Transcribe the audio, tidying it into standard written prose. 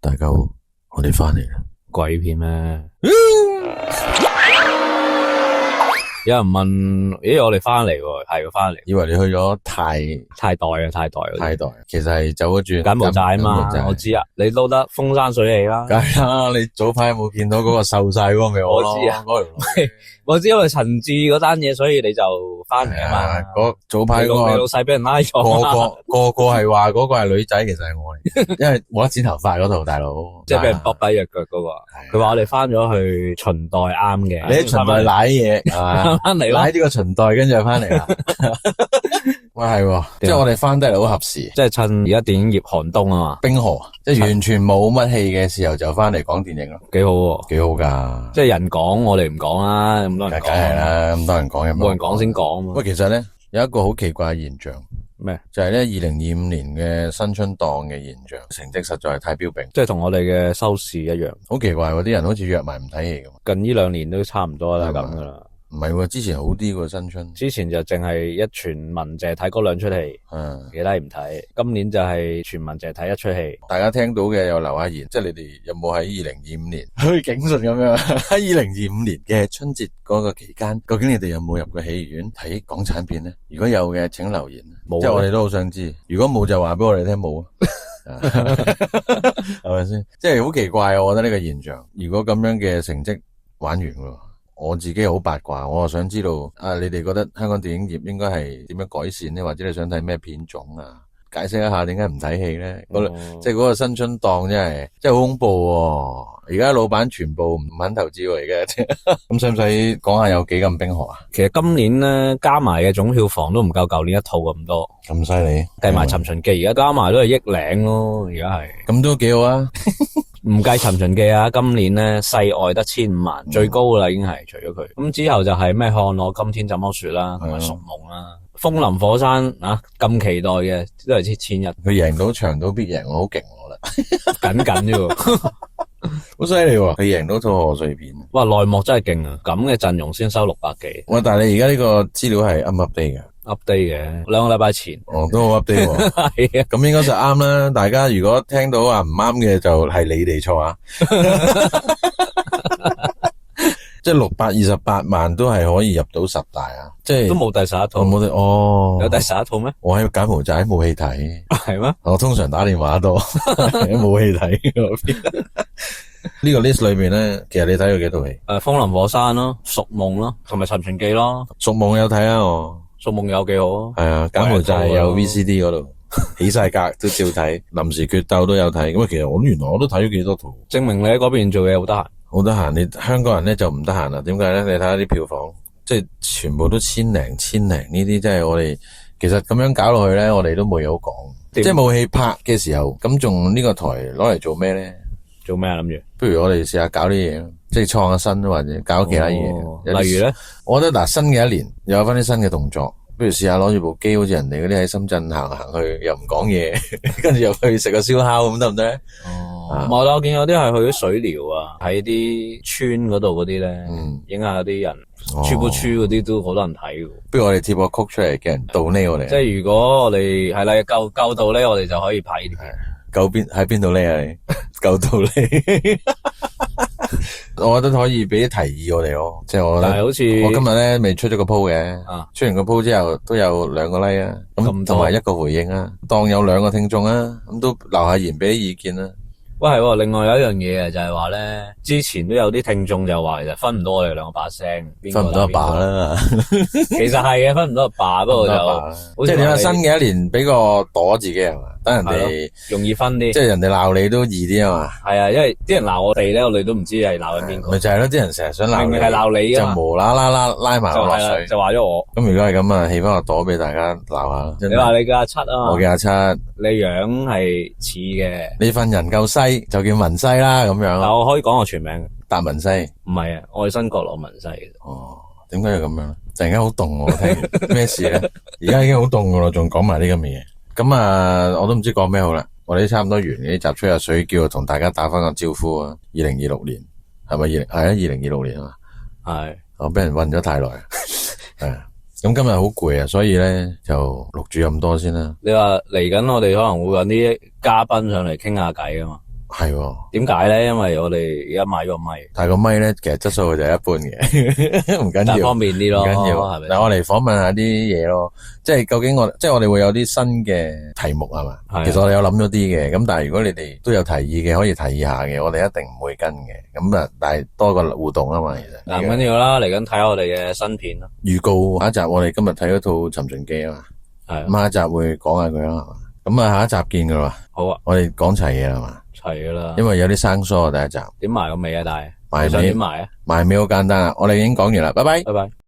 大家好，我哋翻嚟啦。鬼片咩？有人問，咦，我哋翻嚟喎，係翻嚟。以為你去咗泰代啊，泰代，其實係走咗住柬埔寨啊嘛，我知啊，你撈得風生水起啦。梗係啦，你早排有冇見到嗰個瘦晒嗰個咪我咯？我知啊嗰條女我知因為陳志嗰單嘢，所以你就翻嚟啊嘛。嗰早排嗰你老細俾人拉咗啊，個係話嗰個係女仔，其實係我嚟，因為冇得剪頭髮嗰度，大佬即係俾人剝低隻腳嗰個。佢話我哋翻咗去秦代啱嘅，你喺秦代舐嘢係嘛？翻嚟啦，舐呢個秦代，跟住就翻嚟啦。喂，係喎，即係我哋翻得嚟好合時，即係趁而家電影業寒冬啊嘛，冰河，即係完全冇乜戲嘅時候就翻嚟講電影咯，幾好喎，幾好噶。即係人講我哋唔講啦，咁多人講，梗係啦，咁多人講，冇人講先講嘛。喂，其實咧有一個好奇怪嘅現象，咩？就係咧2025年嘅新春檔嘅現象，成績實在係太標炳，即係同我哋嘅收視一樣，好奇怪喎！啲人好似約埋唔睇戲咁。近呢2年都差唔多啦，咁噶啦。唔係喎，之前好啲喎新春。之前就淨係一全民淨係睇嗰2出戲，其他唔睇。今年就係全民淨係睇1出戲。大家聽到嘅有留下言，即係你哋有冇喺2025年好似警訊咁樣喺2025年嘅春節嗰個期間，究竟你哋有冇入過戲院睇港產片咧？如果有嘅，請留言。冇，即係我哋都好想知。如果冇就話俾我哋聽冇。係咪先？即係好奇怪啊！我覺得呢個現象，如果咁樣嘅成績玩完喎，我自己好八卦，我又想知道你哋覺得香港電影業應該係點樣改善呢？或者你想睇咩片種啊？解釋一下點解唔睇戲咧？即係嗰個新春檔真係好恐怖喎！而家老闆全部唔肯投資喎，而家咁使唔使講下有幾咁冰河啊？其實今年咧加埋嘅總票房都唔夠舊年一套咁多，咁犀利，計埋《尋秦記》而家加埋都係億零咯，而家係咁都幾好啊！唔計《尋秦記》啊，今年咧世外得1500萬，最高噶啦已經係，除咗佢咁之後就係咩看我今天怎麼說啦，同埋屬夢啦。風林火山啊，咁期待嘅都係千日，佢贏到長島必贏，我好勁我覺得，緊啫喎，好犀利喎！佢贏到套賀歲片，哇內幕真係勁啊！咁嘅陣容先收600幾，喂！但係你而家呢個資料係 update 嘅 update 嘅2個禮拜前，都好 update 喎，係啊，咁應該就啱啦。大家如果聽到話唔啱嘅，就係你哋錯啊！即係628萬都係可以入到10大啊！即係都冇第11套，冇有第11套咩？我喺柬埔寨冇戲睇，係咩？我通常打電話多，冇戲睇嗰邊。呢個 list 裏面咧，其實你睇過幾套戲？風林火山咯，屬夢咯，同埋尋秦記咯。屬夢有睇啊，我屬夢有幾好啊？係啊，柬埔寨有 VCD 嗰度起晒格都照睇，臨時決鬥都有睇。咁其實原來我都睇咗幾多套，證明你喺嗰邊做嘢好得閒。好得閒，你香港人咧就唔得閒啦。點解咧？你睇下啲票房，即係全部都千零呢啲，即係我哋其實咁樣搞落去咧，我哋都冇嘢好講。即係冇戲拍嘅時候，咁仲呢個台攞嚟做咩咧？做咩啊？諗住？不如我哋試下搞啲嘢，即係創下新或者搞其他嘢。例如咧，我覺得嗱，新嘅一年又有翻啲新嘅動作。不如試下攞住部機，好似人哋嗰啲喺深圳行去，又唔講嘢，跟住又去食個燒烤咁得唔得咧？冇啦，我見有啲係去啲水療啊，喺啲村嗰度嗰啲咧，影下啲人出不出嗰啲都好多人睇嘅。不如我哋貼個曲出嚟，嘅人到呢我哋。即係如果我哋係啦，夠到呢，我哋就可以拍呢啲片。夠喺邊度呢啊？你夠到呢？我覺得可以俾啲提議我哋咯，即係我覺得。但係好似我今日咧未出咗個 po 嘅，出完個 po 之後都有2個 like 啊，咁同埋1個回應啊，當有2個聽眾啊，咁都留下言俾啲意見啦。喂，係另外有一樣嘢就係話咧，之前都有啲聽眾就話其實分唔到我哋2個把聲，分唔到阿爸啦。其實係嘅，分唔到阿爸，不過就即係你話新嘅一年俾個躲自己係嘛？等人哋容易分啲，即係人哋鬧你都易啲啊嘛。係啊，因為啲人鬧我哋咧，我哋都唔知係鬧緊邊個。咪就係咯，啲人成日想鬧你，明明係鬧你啊，就無啦啦拉埋我落水，就話咗我。咁如果係咁啊，起翻個朵俾大家鬧下。你話你嘅阿7啊？我嘅阿7，你樣係似嘅。你份人夠西，就叫文西啦咁樣。但我可以講我全名。達文西？唔係啊，愛新覺羅文西。哦，點解要咁樣？突然間好凍喎，聽咩事咧？而家已經好凍噶啦，仲講埋呢咁嘅嘢。咁啊，我都唔知講咩好啦。我哋差唔多完呢集吹下水，叫同大家打翻個招呼啊！2026年係咪係啊？2026年啊嘛，係我俾人韞咗太耐，係啊。咁今日好攰啊，所以咧就錄住咁多先啦。你話嚟緊我哋可能會搵啲嘉賓上嚟傾下偈啊嘛。係喎，點解咧？因為我哋而家買咗個咪，但係個咪咧，其實質素就係一般嘅，唔緊要，但係方便啲咯，唔緊要。係咪？嗱，我嚟訪問下啲嘢咯，即係究竟即係我哋會有啲新嘅題目係嘛？係啊其實我哋有諗咗啲嘅，咁但係如果你哋都有提議嘅，可以提議下嘅，我哋一定唔會跟嘅。咁啊，但係多個互動啊嘛，其實。嗱，唔緊要啦，嚟緊睇下我哋嘅新片啦。預告下一集，我哋今日睇嗰套《尋秦記》啊嘛，係咁下一集會講下佢啦，係嘛？咁啊，下一集見噶啦，好啊，我哋講齊嘢啦嘛，齊噶啦。因為有啲生疏啊，第一集點埋個尾啊？但係埋尾你想點埋啊？埋尾好簡單啦，我哋已經講完啦，拜拜。拜拜。